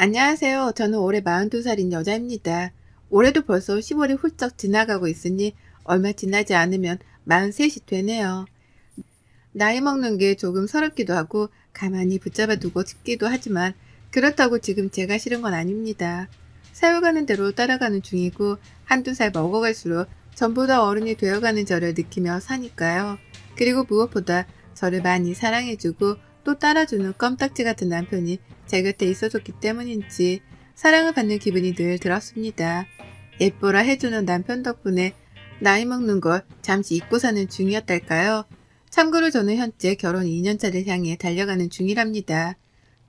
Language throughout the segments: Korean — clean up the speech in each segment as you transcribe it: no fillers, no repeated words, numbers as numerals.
안녕하세요. 저는 올해 42살인 여자입니다. 올해도 벌써 10월이 훌쩍 지나가고 있으니 얼마 지나지 않으면 43이 되네요. 나이 먹는 게 조금 서럽기도 하고 가만히 붙잡아 두고 싶기도 하지만 그렇다고 지금 제가 싫은 건 아닙니다. 세월가는 대로 따라가는 중이고 한두 살 먹어갈수록 전보다 어른이 되어가는 저를 느끼며 사니까요. 그리고 무엇보다 저를 많이 사랑해주고 또 따라주는 껌딱지 같은 남편이 제 곁에 있어줬기 때문인지 사랑을 받는 기분이 늘 들었습니다. 예뻐라 해주는 남편 덕분에 나이 먹는 걸 잠시 잊고 사는 중이었달까요? 참고로 저는 현재 결혼 2년차를 향해 달려가는 중이랍니다.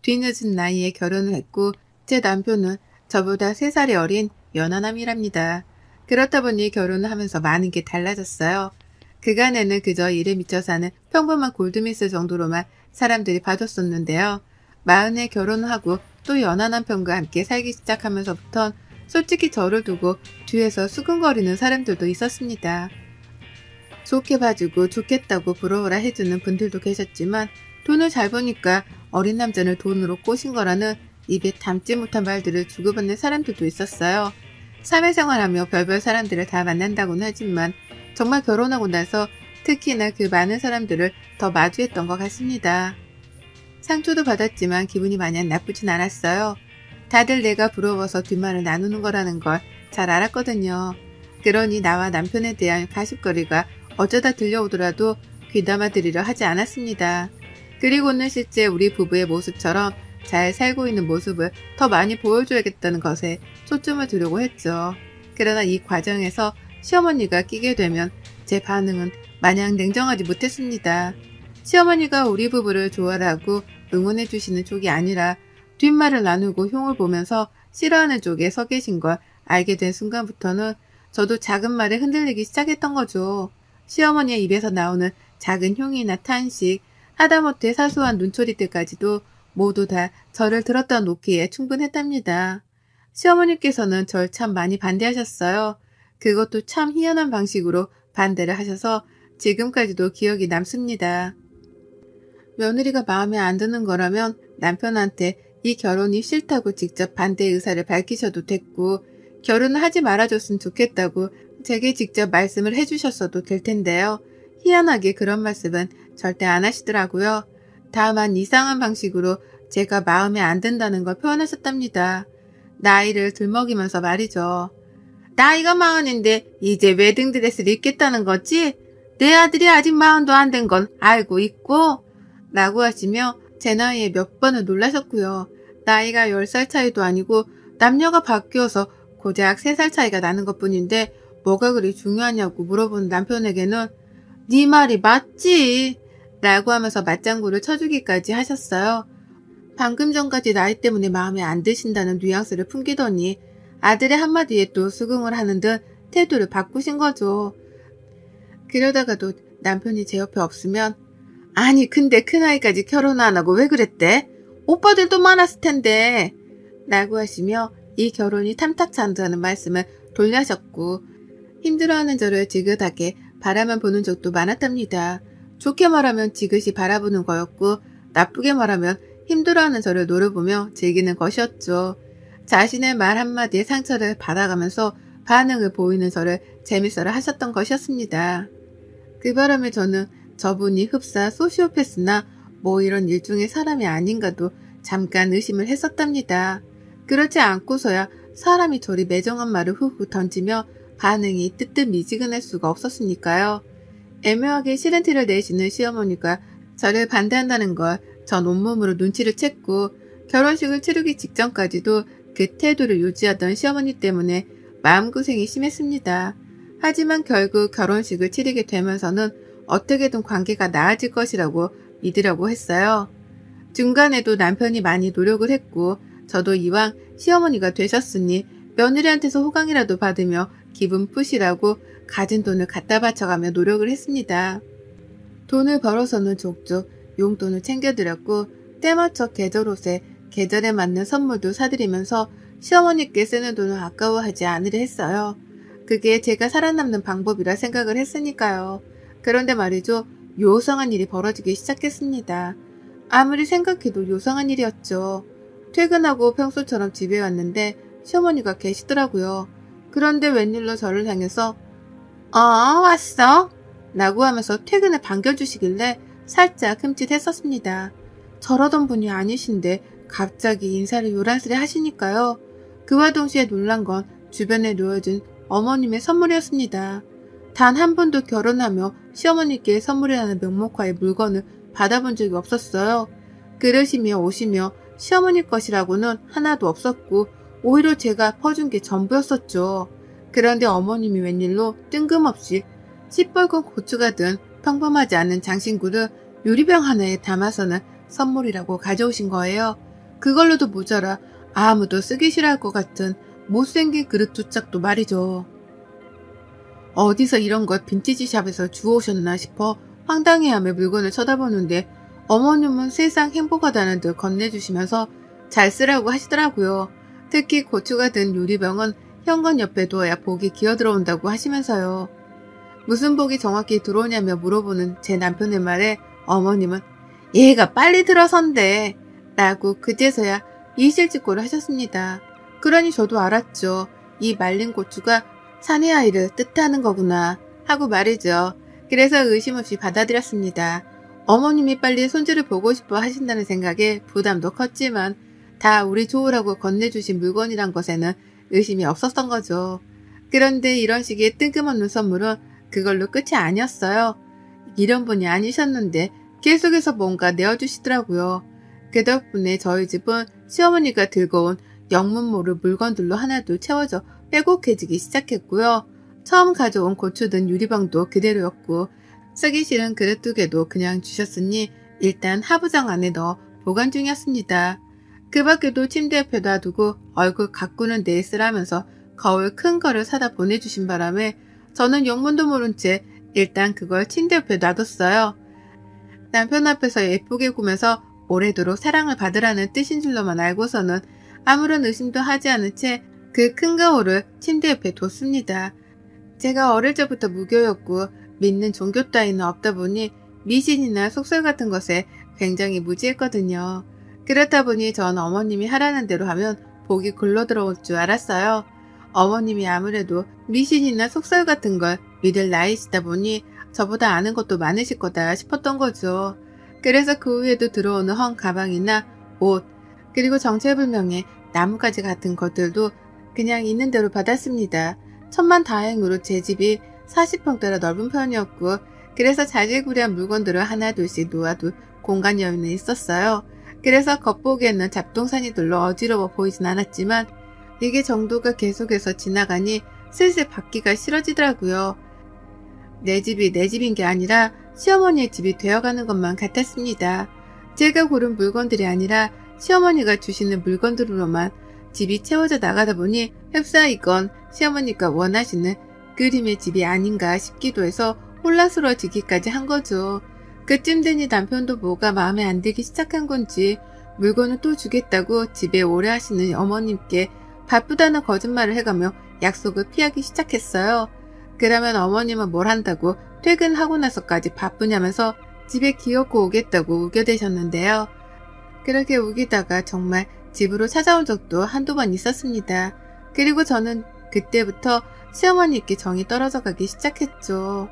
뒤늦은 나이에 결혼을 했고 제 남편은 저보다 3살이 어린 연하남이랍니다. 그렇다 보니 결혼을 하면서 많은 게 달라졌어요. 그간에는 그저 일에 미쳐 사는 평범한 골드미스 정도로만 사람들이 봐줬었는데요. 40에 결혼을 하고 또 연하 남편과 함께 살기 시작하면서부턴 솔직히 저를 두고 뒤에서 수근거리는 사람들도 있었습니다. 좋게 봐주고 좋겠다고 부러워라 해주는 분들도 계셨지만 돈을 잘 버니까 어린 남자를 돈으로 꼬신 거라는 입에 담지 못한 말들을 주고받는 사람들도 있었어요. 사회생활하며 별별 사람들을 다 만난다고는 하지만 정말 결혼하고 나서 특히나 그 많은 사람들을 더 마주했던 것 같습니다. 상처도 받았지만 기분이 마냥 나쁘진 않았어요. 다들 내가 부러워서 뒷말을 나누는 거라는 걸 잘 알았거든요. 그러니 나와 남편에 대한 가십거리가 어쩌다 들려오더라도 귀담아 들으려 하지 않았습니다. 그리고는 실제 우리 부부의 모습처럼 잘 살고 있는 모습을 더 많이 보여줘야겠다는 것에 초점을 두려고 했죠. 그러나 이 과정에서 시어머니가 끼게 되면 제 반응은 마냥 냉정하지 못했습니다. 시어머니가 우리 부부를 좋아하고 응원해 주시는 쪽이 아니라 뒷말을 나누고 흉을 보면서 싫어하는 쪽에 서 계신 걸 알게 된 순간부터는 저도 작은 말에 흔들리기 시작했던 거죠. 시어머니의 입에서 나오는 작은 흉이나 탄식, 하다못해 사소한 눈초리들까지도 모두 다 저를 들었다 놓기에 충분했답니다. 시어머니께서는 절 참 많이 반대하셨어요. 그것도 참 희한한 방식으로 반대를 하셔서 지금까지도 기억이 남습니다. 며느리가 마음에 안 드는 거라면 남편한테 이 결혼이 싫다고 직접 반대 의사를 밝히셔도 됐고 결혼을 하지 말아줬으면 좋겠다고 제게 직접 말씀을 해주셨어도 될 텐데요. 희한하게 그런 말씀은 절대 안 하시더라고요. 다만 이상한 방식으로 제가 마음에 안 든다는 걸 표현하셨답니다. 나이를 들먹이면서 말이죠. 나이가 40인데 이제 웨딩드레스를 입겠다는 거지? 내 아들이 아직 40도 안 된 건 알고 있고? 라고 하시며 제 나이에 몇 번을 놀라셨고요. 나이가 10살 차이도 아니고 남녀가 바뀌어서 고작 3살 차이가 나는 것뿐인데 뭐가 그리 중요하냐고 물어보는 남편에게는 네 말이 맞지? 라고 하면서 맞장구를 쳐주기까지 하셨어요. 방금 전까지 나이 때문에 마음에 안 드신다는 뉘앙스를 풍기더니 아들의 한마디에 또 수긍을 하는 듯 태도를 바꾸신 거죠. 그러다가도 남편이 제 옆에 없으면 아니 근데 큰아이까지 결혼 안 하고 왜 그랬대? 오빠들도 많았을 텐데 라고 하시며 이 결혼이 탐탁치 않다는 말씀을 돌려하셨고 힘들어하는 저를 지긋하게 바라만 보는 적도 많았답니다. 좋게 말하면 지그시 바라보는 거였고 나쁘게 말하면 힘들어하는 저를 노려보며 즐기는 것이었죠. 자신의 말 한마디에 상처를 받아가면서 반응을 보이는 저를 재밌어라 하셨던 것이었습니다. 그 바람에 저는 저분이 흡사 소시오패스나 뭐 이런 일종의 사람이 아닌가도 잠깐 의심을 했었답니다. 그렇지 않고서야 사람이 저리 매정한 말을 후후 던지며 반응이 뜨뜻미지근할 수가 없었으니까요. 애매하게 싫은 티를 내시는 시어머니가 저를 반대한다는 걸 전 온몸으로 눈치를 챘고 결혼식을 치르기 직전까지도 그 태도를 유지하던 시어머니 때문에 마음고생이 심했습니다. 하지만 결국 결혼식을 치르게 되면서는 어떻게든 관계가 나아질 것이라고 믿으려고 했어요. 중간에도 남편이 많이 노력을 했고 저도 이왕 시어머니가 되셨으니 며느리한테서 호강이라도 받으며 기분 푸시라고 가진 돈을 갖다 바쳐가며 노력을 했습니다. 돈을 벌어서는 족족 용돈을 챙겨드렸고 때맞춰 계절 옷에 계절에 맞는 선물도 사드리면서 시어머니께 쓰는 돈을 아까워하지 않으려 했어요. 그게 제가 살아남는 방법이라 생각을 했으니까요. 그런데 말이죠. 요상한 일이 벌어지기 시작했습니다. 아무리 생각해도 요상한 일이었죠. 퇴근하고 평소처럼 집에 왔는데 시어머니가 계시더라고요. 그런데 웬일로 저를 향해서 왔어? 라고 하면서 퇴근을 반겨주시길래 살짝 흠칫했었습니다. 저러던 분이 아니신데 갑자기 인사를 요란스레 하시니까요. 그와 동시에 놀란 건 주변에 놓여진 어머님의 선물이었습니다. 단 한 번도 결혼하며 시어머니께 선물이라는 명목하에 물건을 받아본 적이 없었어요. 그릇이며 옷이며 시어머니 것이라고는 하나도 없었고 오히려 제가 퍼준 게 전부였었죠. 그런데 어머님이 웬일로 뜬금없이 시뻘건 고추가 든 평범하지 않은 장신구를 유리병 하나에 담아서는 선물이라고 가져오신 거예요. 그걸로도 모자라 아무도 쓰기 싫어할 것 같은 못생긴 그릇 두 짝도 말이죠. 어디서 이런 걸 빈티지 샵에서 주워오셨나 싶어 황당해하며 물건을 쳐다보는데 어머님은 세상 행복하다는 듯 건네주시면서 잘 쓰라고 하시더라고요. 특히 고추가 든 유리병은 현관 옆에 두어야 복이 기어들어온다고 하시면서요. 무슨 복이 정확히 들어오냐며 물어보는 제 남편의 말에 어머님은 얘가 빨리 들어선대 라고 그제서야 이실직고를 하셨습니다. 그러니 저도 알았죠. 이 말린 고추가 사내 아이를 뜻하는 거구나 하고 말이죠. 그래서 의심 없이 받아들였습니다. 어머님이 빨리 손주를 보고 싶어 하신다는 생각에 부담도 컸지만 다 우리 좋으라고 건네주신 물건이란 것에는 의심이 없었던 거죠. 그런데 이런 식의 뜬금없는 선물은 그걸로 끝이 아니었어요. 이런 분이 아니셨는데 계속해서 뭔가 내어주시더라고요. 그 덕분에 저희 집은 시어머니가 들고 온 영문 모를 물건들로 하나둘 채워져 빼곡해지기 시작했고요. 처음 가져온 고추 든 유리병도 그대로였고 쓰기 싫은 그릇 두 개도 그냥 주셨으니 일단 하부장 안에 넣어 보관 중이었습니다. 그 밖에도 침대 옆에 놔두고 얼굴 가꾸는 데에 쓰라면서 거울 큰 거를 사다 보내주신 바람에 저는 영문도 모른 채 일단 그걸 침대 옆에 놔뒀어요. 남편 앞에서 예쁘게 구면서 오래도록 사랑을 받으라는 뜻인 줄로만 알고서는 아무런 의심도 하지 않은 채 그 큰 거울을 침대 옆에 뒀습니다. 제가 어릴 적부터 무교였고 믿는 종교 따위는 없다 보니 미신이나 속설 같은 것에 굉장히 무지했거든요. 그렇다 보니 전 어머님이 하라는 대로 하면 복이 굴러 들어올 줄 알았어요. 어머님이 아무래도 미신이나 속설 같은 걸 믿을 나이시다 보니 저보다 아는 것도 많으실 거다 싶었던 거죠. 그래서 그 후에도 들어오는 헝 가방이나 옷, 그리고 정체불명의 나뭇가지 같은 것들도 그냥 있는 대로 받았습니다. 천만다행으로 제 집이 40평대라 넓은 편이었고 그래서 자질구레한 물건들을 하나둘씩 놓아둘 공간 여유는 있었어요. 그래서 겉보기에는 잡동사니들로 어지러워 보이진 않았지만 이게 정도가 계속해서 지나가니 슬슬 받기가 싫어지더라고요. 내 집이 내 집인 게 아니라 시어머니의 집이 되어가는 것만 같았습니다. 제가 고른 물건들이 아니라 시어머니가 주시는 물건들로만 집이 채워져 나가다 보니 흡사 이건 시어머니가 원하시는 그림의 집이 아닌가 싶기도 해서 혼란스러워지기까지 한 거죠. 그쯤 되니 남편도 뭐가 마음에 안 들기 시작한 건지 물건을 또 주겠다고 집에 오래 하시는 어머님께 바쁘다는 거짓말을 해가며 약속을 피하기 시작했어요. 그러면 어머님은 뭘 한다고 퇴근하고 나서까지 바쁘냐면서 집에 기어코 오겠다고 우겨대셨는데요. 그렇게 우기다가 정말 집으로 찾아온 적도 한두 번 있었습니다. 그리고 저는 그때부터 시어머니께 정이 떨어져 가기 시작했죠.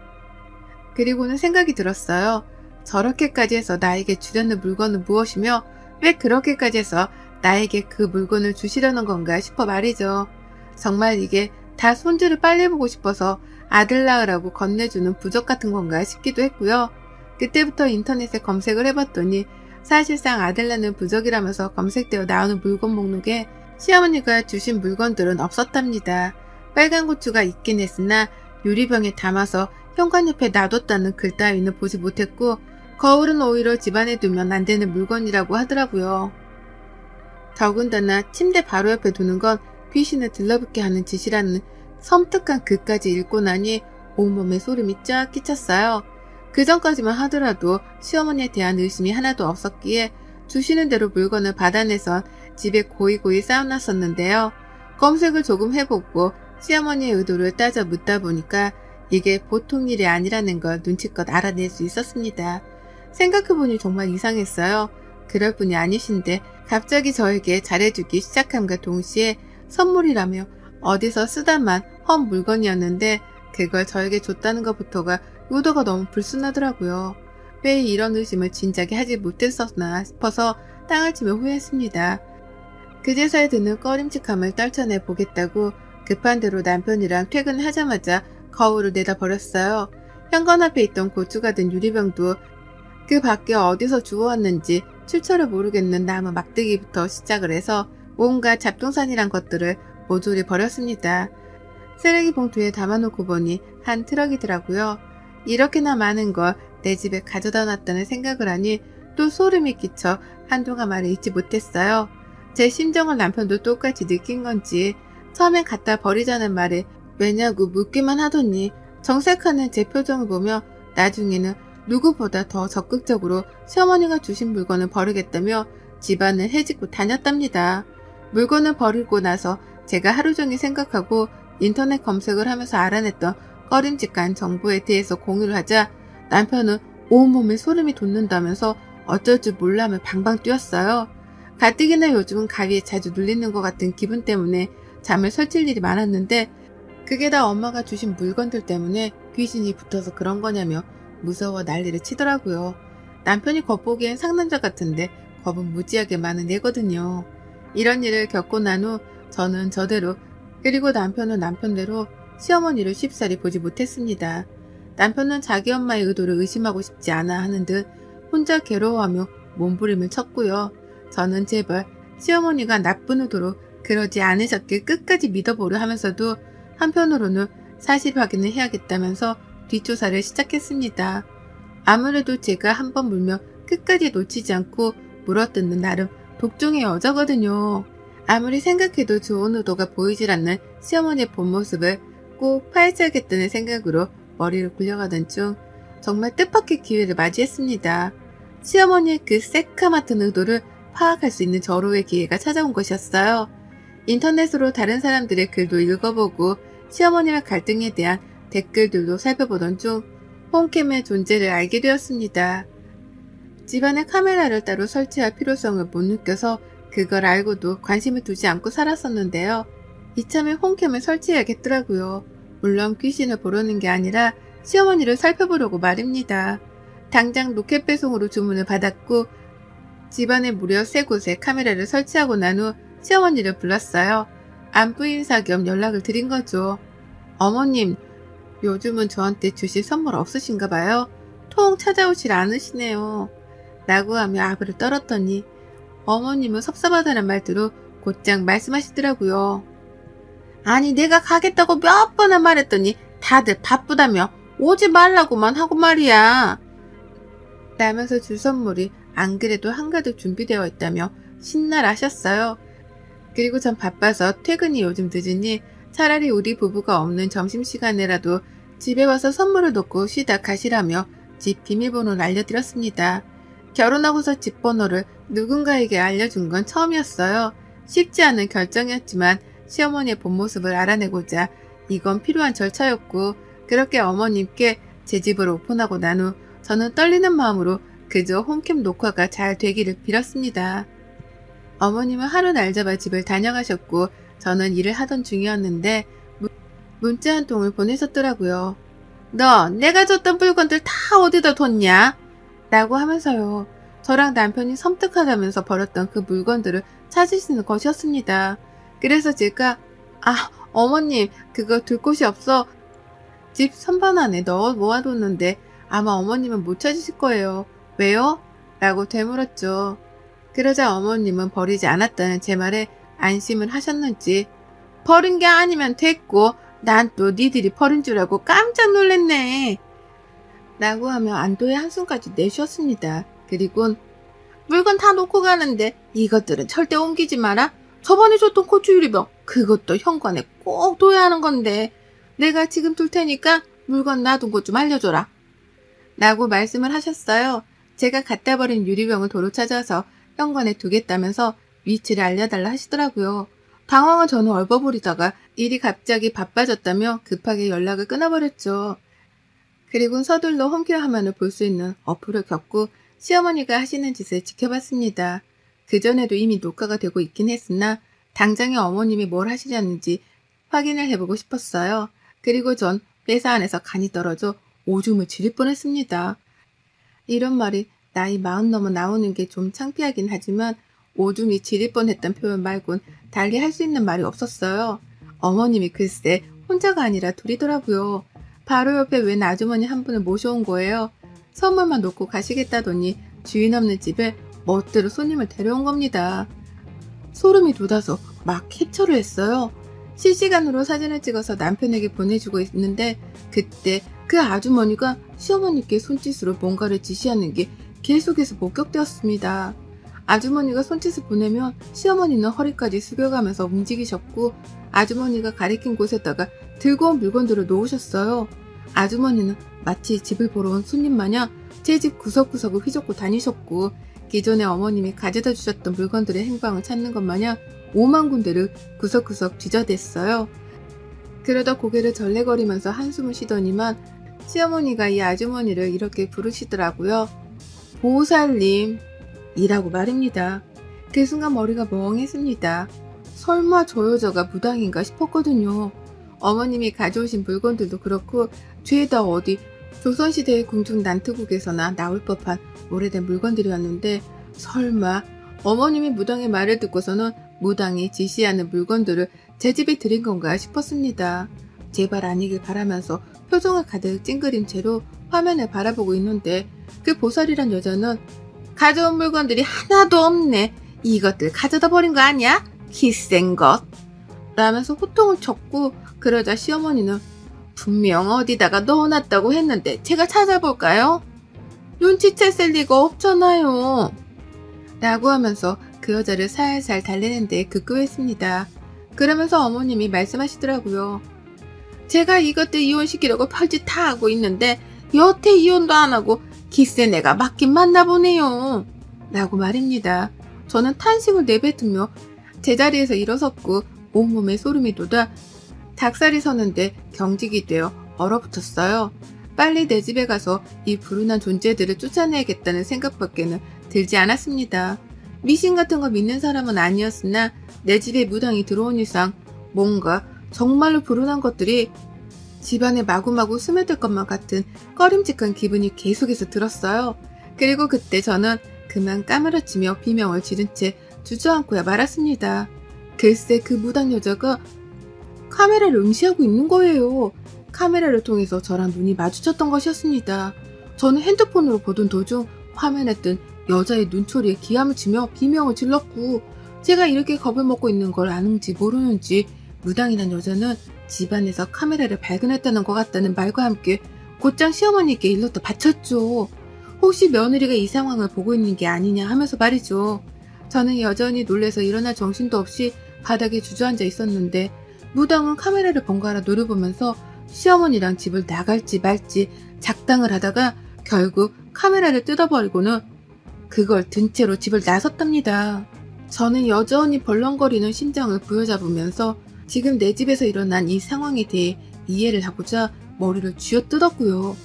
그리고는 생각이 들었어요. 저렇게까지 해서 나에게 주려는 물건은 무엇이며 왜 그렇게까지 해서 나에게 그 물건을 주시려는 건가 싶어 말이죠. 정말 이게 다 손주를 빨리 보고 싶어서 아들 낳으라고 건네주는 부적 같은 건가 싶기도 했고요. 그때부터 인터넷에 검색을 해봤더니 사실상 아들 낳는 부적이라면서 검색되어 나오는 물건 목록에 시어머니가 주신 물건들은 없었답니다. 빨간 고추가 있긴 했으나 유리병에 담아서 현관 옆에 놔뒀다는 글 따위는 보지 못했고 거울은 오히려 집안에 두면 안 되는 물건이라고 하더라고요. 더군다나 침대 바로 옆에 두는 건 귀신을 들러붙게 하는 짓이라는 섬뜩한 글까지 읽고 나니 온몸에 소름이 쫙 끼쳤어요. 그 전까지만 하더라도 시어머니에 대한 의심이 하나도 없었기에 주시는 대로 물건을 받아내선 집에 고이고이 쌓아놨었는데요. 검색을 조금 해보고 시어머니의 의도를 따져 묻다 보니까 이게 보통 일이 아니라는 걸 눈치껏 알아낼 수 있었습니다. 생각해보니 정말 이상했어요. 그럴 분이 아니신데 갑자기 저에게 잘해주기 시작함과 동시에 선물이라며 어디서 쓰다만 헌 물건이었는데 그걸 저에게 줬다는 것부터가 의도가 너무 불순하더라고요. 왜 이런 의심을 진작에 하지 못했었나 싶어서 땅을 치며 후회했습니다. 그제서야 드는 꺼림칙함을 떨쳐내 보겠다고 급한 대로 남편이랑 퇴근하자마자 거울을 내다버렸어요. 현관 앞에 있던 고추가 든 유리병도 그 밖에 어디서 주워왔는지 출처를 모르겠는 나무 막대기부터 시작을 해서 온갖 잡동산이란 것들을 모조리 버렸습니다. 쓰레기 봉투에 담아놓고 보니 한 트럭이더라고요. 이렇게나 많은 걸 내 집에 가져다 놨다는 생각을 하니 또 소름이 끼쳐 한동안 말을 잊지 못했어요. 제 심정을 남편도 똑같이 느낀 건지 처음엔 갖다 버리자는 말에 왜냐고 묻기만 하더니 정색하는 제 표정을 보며 나중에는 누구보다 더 적극적으로 시어머니가 주신 물건을 버리겠다며 집안을 헤집고 다녔답니다. 물건을 버리고 나서 제가 하루 종일 생각하고 인터넷 검색을 하면서 알아냈던 꺼림칙한 정보에 대해서 공유를 하자 남편은 온몸에 소름이 돋는다면서 어쩔 줄 몰라며 방방 뛰었어요. 가뜩이나 요즘은 가위에 자주 눌리는 것 같은 기분 때문에 잠을 설칠 일이 많았는데 그게 다 엄마가 주신 물건들 때문에 귀신이 붙어서 그런 거냐며 무서워 난리를 치더라고요. 남편이 겉보기엔 상남자 같은데 겁은 무지하게 많은 애거든요. 이런 일을 겪고 난 후 저는 저대로 그리고 남편은 남편대로 시어머니를 쉽사리 보지 못했습니다. 남편은 자기 엄마의 의도를 의심하고 싶지 않아 하는 듯 혼자 괴로워하며 몸부림을 쳤고요. 저는 제발 시어머니가 나쁜 의도로 그러지 않으셨길 끝까지 믿어보려 하면서도 한편으로는 사실 확인을 해야겠다면서 뒷조사를 시작했습니다. 아무래도 제가 한번 물면 끝까지 놓치지 않고 물어뜯는 나름 독종의 여자거든요. 아무리 생각해도 좋은 의도가 보이질 않는 시어머니의 본 모습을 꼭 파헤쳐야겠다는 생각으로 머리를 굴려가던 중 정말 뜻밖의 기회를 맞이했습니다. 시어머니의 그 새카맣던 의도를 파악할 수 있는 절호의 기회가 찾아온 것이었어요. 인터넷으로 다른 사람들의 글도 읽어보고 시어머니와 갈등에 대한 댓글들도 살펴보던 중 홈캠의 존재를 알게 되었습니다. 집안에 카메라를 따로 설치할 필요성을 못 느껴서 그걸 알고도 관심을 두지 않고 살았었는데요. 이참에 홈캠을 설치해야겠더라고요. 물론 귀신을 보려는 게 아니라 시어머니를 살펴보려고 말입니다. 당장 로켓 배송으로 주문을 받았고 집안에 무려 3곳에 카메라를 설치하고 난 후 시어머니를 불렀어요. 안부 인사 겸 연락을 드린 거죠. 어머님, 요즘은 저한테 주실 선물 없으신가 봐요. 통 찾아오질 않으시네요. 라고 하며 아부를 떨었더니 어머님은 섭섭하다는 말대로 곧장 말씀하시더라고요. 아니 내가 가겠다고 몇 번을 말했더니 다들 바쁘다며 오지 말라고만 하고 말이야. 라면서 줄 선물이 안 그래도 한가득 준비되어 있다며 신나라하셨어요. 그리고 전 바빠서 퇴근이 요즘 늦으니 차라리 우리 부부가 없는 점심시간에라도 집에 와서 선물을 놓고 쉬다 가시라며 집 비밀번호를 알려드렸습니다. 결혼하고서 집 번호를 누군가에게 알려준 건 처음이었어요. 쉽지 않은 결정이었지만 시어머니의 본 모습을 알아내고자 이건 필요한 절차였고 그렇게 어머님께 제 집을 오픈하고 난 후 저는 떨리는 마음으로 그저 홈캠 녹화가 잘 되기를 빌었습니다. 어머님은 하루 날 잡아 집을 다녀가셨고 저는 일을 하던 중이었는데 문자 한 통을 보내셨더라고요. 너 내가 줬던 물건들 다 어디다 뒀냐? 라고 하면서요. 저랑 남편이 섬뜩하다면서 버렸던 그 물건들을 찾으시는 것이었습니다. 그래서 제가 어머님 그거 둘 곳이 없어 집 선반 안에 넣어 모아뒀는데 아마 어머님은 못 찾으실 거예요. 왜요? 라고 되물었죠. 그러자 어머님은 버리지 않았다는 제 말에 안심을 하셨는지 버린 게 아니면 됐고 난 또 니들이 버린 줄 알고 깜짝 놀랐네. 라고 하며 안도의 한숨까지 내쉬었습니다. 그리곤 물건 다 놓고 가는데 이것들은 절대 옮기지 마라. 저번에 줬던 고추 유리병 그것도 현관에 꼭 둬야 하는 건데 내가 지금 둘 테니까 물건 놔둔 곳 좀 알려줘라. 라고 말씀을 하셨어요. 제가 갖다 버린 유리병을 도로 찾아서 현관에 두겠다면서 위치를 알려달라 하시더라고요. 당황한 저는 얼버무리다가 일이 갑자기 바빠졌다며 급하게 연락을 끊어버렸죠. 그리고 서둘러 홈케어 화면을 볼 수 있는 어플을 켰고 시어머니가 하시는 짓을 지켜봤습니다. 그전에도 이미 녹화가 되고 있긴 했으나 당장에 어머님이 뭘 하시려는지 확인을 해보고 싶었어요. 그리고 전 회사 안에서 간이 떨어져 오줌을 지릴 뻔했습니다. 이런 말이 나이 40 넘어 나오는 게 좀 창피하긴 하지만 오줌이 지릴 뻔했던 표현 말곤 달리 할 수 있는 말이 없었어요. 어머님이 글쎄 혼자가 아니라 둘이더라고요. 바로 옆에 웬 아주머니 한 분을 모셔온 거예요. 선물만 놓고 가시겠다더니 주인 없는 집에 멋대로 손님을 데려온 겁니다. 소름이 돋아서 막 캡처를 했어요. 실시간으로 사진을 찍어서 남편에게 보내주고 있는데 그때 그 아주머니가 시어머니께 손짓으로 뭔가를 지시하는 게 계속해서 목격되었습니다. 아주머니가 손짓을 보내면 시어머니는 허리까지 숙여가면서 움직이셨고 아주머니가 가리킨 곳에다가 들고 온 물건들을 놓으셨어요. 아주머니는 마치 집을 보러 온 손님 마냥 제 집 구석구석을 휘젓고 다니셨고 기존에 어머님이 가져다 주셨던 물건들의 행방을 찾는 것 마냥 5만 군데를 구석구석 뒤져댔어요. 그러다 고개를 절레거리면서 한숨을 쉬더니만 시어머니가 이 아주머니를 이렇게 부르시더라고요. 보살님 이라고 말입니다. 그 순간 머리가 멍했습니다. 설마 저 여자가 무당인가 싶었거든요. 어머님이 가져오신 물건들도 그렇고 죄다 어디 조선시대의 궁중 난투국에서나 나올 법한 오래된 물건들이었는데 설마 어머님이 무당의 말을 듣고서는 무당이 지시하는 물건들을 제 집에 들인 건가 싶었습니다. 제발 아니길 바라면서 표정을 가득 찡그린 채로 화면을 바라보고 있는데 그 보살이란 여자는 가져온 물건들이 하나도 없네. 이것들 가져다 버린 거 아니야? 기센 것. 라면서 호통을 쳤고 그러자 시어머니는 분명 어디다가 넣어놨다고 했는데 제가 찾아볼까요? 눈치챘을 리가 없잖아요. 라고 하면서 그 여자를 살살 달래는데 급급했습니다. 그러면서 어머님이 말씀하시더라고요. 제가 이것들 이혼시키려고 별짓 다 하고 있는데 여태 이혼도 안 하고 기세 내가 맞긴 맞나 보네요. 라고 말입니다. 저는 탄식을 내뱉으며 제자리에서 일어섰고 온몸에 소름이 돋아 닭살이 서는데 경직이 되어 얼어붙었어요. 빨리 내 집에 가서 이 불운한 존재들을 쫓아내야겠다는 생각밖에는 들지 않았습니다. 미신 같은 거 믿는 사람은 아니었으나 내 집에 무당이 들어온 이상 뭔가 정말로 불운한 것들이 집안에 마구마구 스며들 것만 같은 꺼림칙한 기분이 계속해서 들었어요. 그리고 그때 저는 그만 까무러치며 비명을 지른 채 주저앉고야 말았습니다. 글쎄 그 무당 여자가 카메라를 응시하고 있는 거예요. 카메라를 통해서 저랑 눈이 마주쳤던 것이었습니다. 저는 핸드폰으로 보던 도중 화면에 뜬 여자의 눈초리에 기함을 치며 비명을 질렀고 제가 이렇게 겁을 먹고 있는 걸 아는지 모르는지 무당이란 여자는 집안에서 카메라를 발견했다는 것 같다는 말과 함께 곧장 시어머니께 일렀다 바쳤죠. 혹시 며느리가 이 상황을 보고 있는 게 아니냐 하면서 말이죠. 저는 여전히 놀라서 일어날 정신도 없이 바닥에 주저앉아 있었는데 무당은 카메라를 번갈아 노려보면서 시어머니랑 집을 나갈지 말지 작당을 하다가 결국 카메라를 뜯어버리고는 그걸 든 채로 집을 나섰답니다. 저는 여전히 벌렁거리는 심장을 부여잡으면서 지금 내 집에서 일어난 이 상황에 대해 이해를 하고자 머리를 쥐어뜯었고요.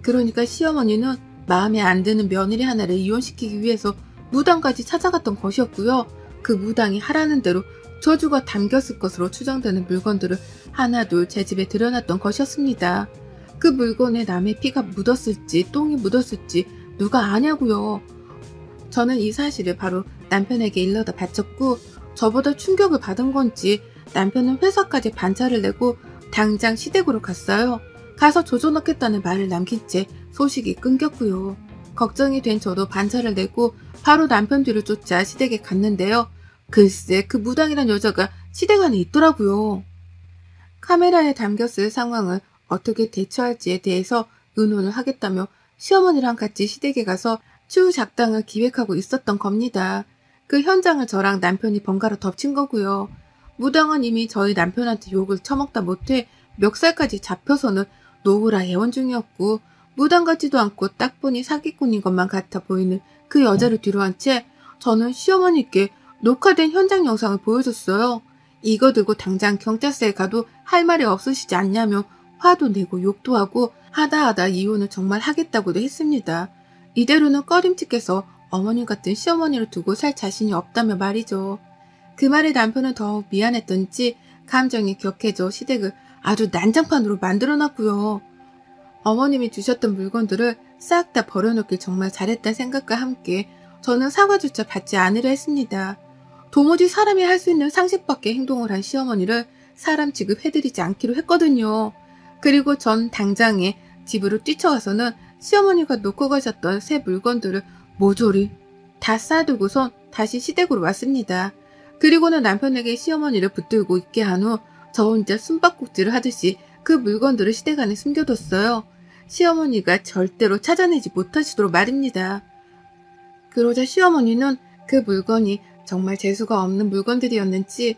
그러니까 시어머니는 마음에 안 드는 며느리 하나를 이혼시키기 위해서 무당까지 찾아갔던 것이었고요. 그 무당이 하라는 대로 저주가 담겼을 것으로 추정되는 물건들을 하나둘 제 집에 들여놨던 것이었습니다. 그 물건에 남의 피가 묻었을지 똥이 묻었을지 누가 아냐고요. 저는 이 사실을 바로 남편에게 일러다 바쳤고 저보다 충격을 받은 건지 남편은 회사까지 반차를 내고 당장 시댁으로 갔어요. 가서 조져넣겠다는 말을 남긴 채 소식이 끊겼고요. 걱정이 된 저도 반차를 내고 바로 남편 뒤를 쫓아 시댁에 갔는데요. 글쎄 그 무당이란 여자가 시댁 안에 있더라고요. 카메라에 담겼을 상황을 어떻게 대처할지에 대해서 의논을 하겠다며 시어머니랑 같이 시댁에 가서 추후 작당을 기획하고 있었던 겁니다. 그 현장을 저랑 남편이 번갈아 덮친 거고요. 무당은 이미 저희 남편한테 욕을 처먹다 못해 멱살까지 잡혀서는 노후라 애원 중이었고 무당 같지도 않고 딱 보니 사기꾼인 것만 같아 보이는 그 여자를 뒤로한 채 저는 시어머니께 녹화된 현장 영상을 보여줬어요. 이거 들고 당장 경찰서에 가도 할 말이 없으시지 않냐며 화도 내고 욕도 하고 하다 이혼을 정말 하겠다고도 했습니다. 이대로는 꺼림칙해서 어머님 같은 시어머니를 두고 살 자신이 없다며 말이죠. 그 말에 남편은 더욱 미안했던지 감정이 격해져 시댁을 아주 난장판으로 만들어놨고요. 어머님이 주셨던 물건들을 싹 다 버려놓길 정말 잘했다 생각과 함께 저는 사과조차 받지 않으려 했습니다. 도무지 사람이 할 수 있는 상식밖의 행동을 한 시어머니를 사람 취급해드리지 않기로 했거든요. 그리고 전 당장에 집으로 뛰쳐가서는 시어머니가 놓고 가셨던 새 물건들을 모조리 다 싸두고선 다시 시댁으로 왔습니다. 그리고는 남편에게 시어머니를 붙들고 있게 한 후 저 혼자 숨바꼭질을 하듯이 그 물건들을 시댁 안에 숨겨뒀어요. 시어머니가 절대로 찾아내지 못하시도록 말입니다. 그러자 시어머니는 그 물건이 정말 재수가 없는 물건들이었는지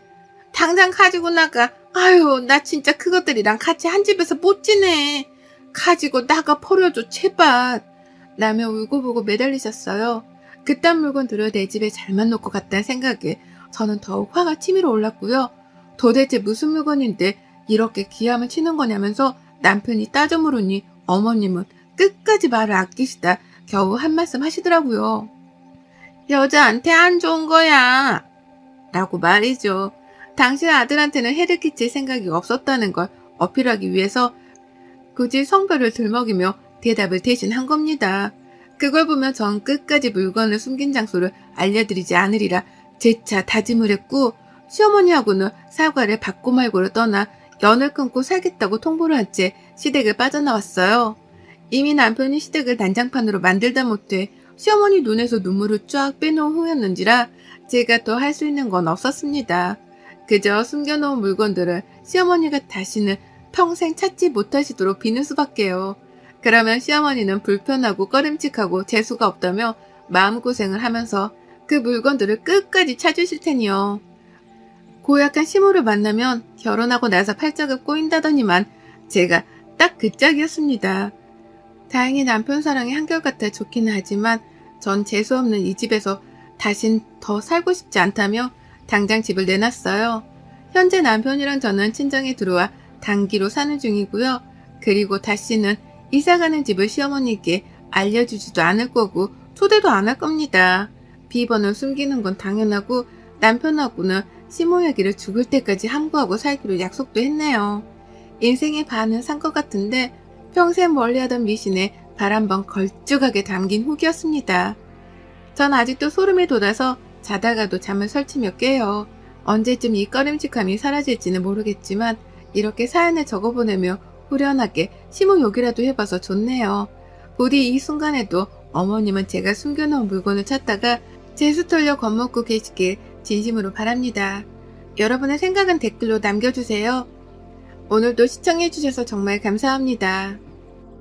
당장 가지고 나가. 아유, 나 진짜 그것들이랑 같이 한 집에서 못 지내. 가지고 나가 버려줘 제발. 라며 울고보고 매달리셨어요. 그딴 물건들을 내 집에 잘만 놓고 갔다는 생각에 저는 더욱 화가 치밀어 올랐고요. 도대체 무슨 물건인데 이렇게 기함을 치는 거냐면서 남편이 따져 물으니 어머님은 끝까지 말을 아끼시다 겨우 한 말씀 하시더라고요. 여자한테 안 좋은 거야 라고 말이죠. 당신 아들한테는 해를 끼칠 생각이 없었다는 걸 어필하기 위해서 굳이 성별을 들먹이며 대답을 대신한 겁니다. 그걸 보면 전 끝까지 물건을 숨긴 장소를 알려드리지 않으리라 재차 다짐을 했고 시어머니하고는 사과를 받고 말고를 떠나 연을 끊고 살겠다고 통보를 한 채 시댁을 빠져나왔어요. 이미 남편이 시댁을 난장판으로 만들다 못해 시어머니 눈에서 눈물을 쫙 빼놓은 후였는지라 제가 더 할 수 있는 건 없었습니다. 그저 숨겨놓은 물건들을 시어머니가 다시는 평생 찾지 못하시도록 비는 수밖에요. 그러면 시어머니는 불편하고 꺼림칙하고 재수가 없다며 마음고생을 하면서 그 물건들을 끝까지 찾으실 테니요. 고약한 시모를 만나면 결혼하고 나서 팔짝을 꼬인다더니만 제가 딱 그 짝이었습니다. 다행히 남편 사랑이 한결같아 좋기는 하지만 전 재수없는 이 집에서 다신 더 살고 싶지 않다며 당장 집을 내놨어요. 현재 남편이랑 저는 친정에 들어와 단기로 사는 중이고요. 그리고 다시는 이사가는 집을 시어머니께 알려주지도 않을 거고 초대도 안 할 겁니다. 비번을 숨기는 건 당연하고 남편하고는 시모 얘기를 죽을 때까지 함구하고 살기로 약속도 했네요. 인생의 반은 산 것 같은데 평생 멀리하던 미신에 발 한번 걸쭉하게 담긴 후기였습니다. 전 아직도 소름이 돋아서 자다가도 잠을 설치며 깨요. 언제쯤 이 꺼림칙함이 사라질지는 모르겠지만 이렇게 사연을 적어보내며 후련하게 시모 욕이라도 해봐서 좋네요. 부디 이 순간에도 어머님은 제가 숨겨놓은 물건을 찾다가 재수 털려 겁먹고 계시길 진심으로 바랍니다. 여러분의 생각은 댓글로 남겨주세요. 오늘도 시청해주셔서 정말 감사합니다.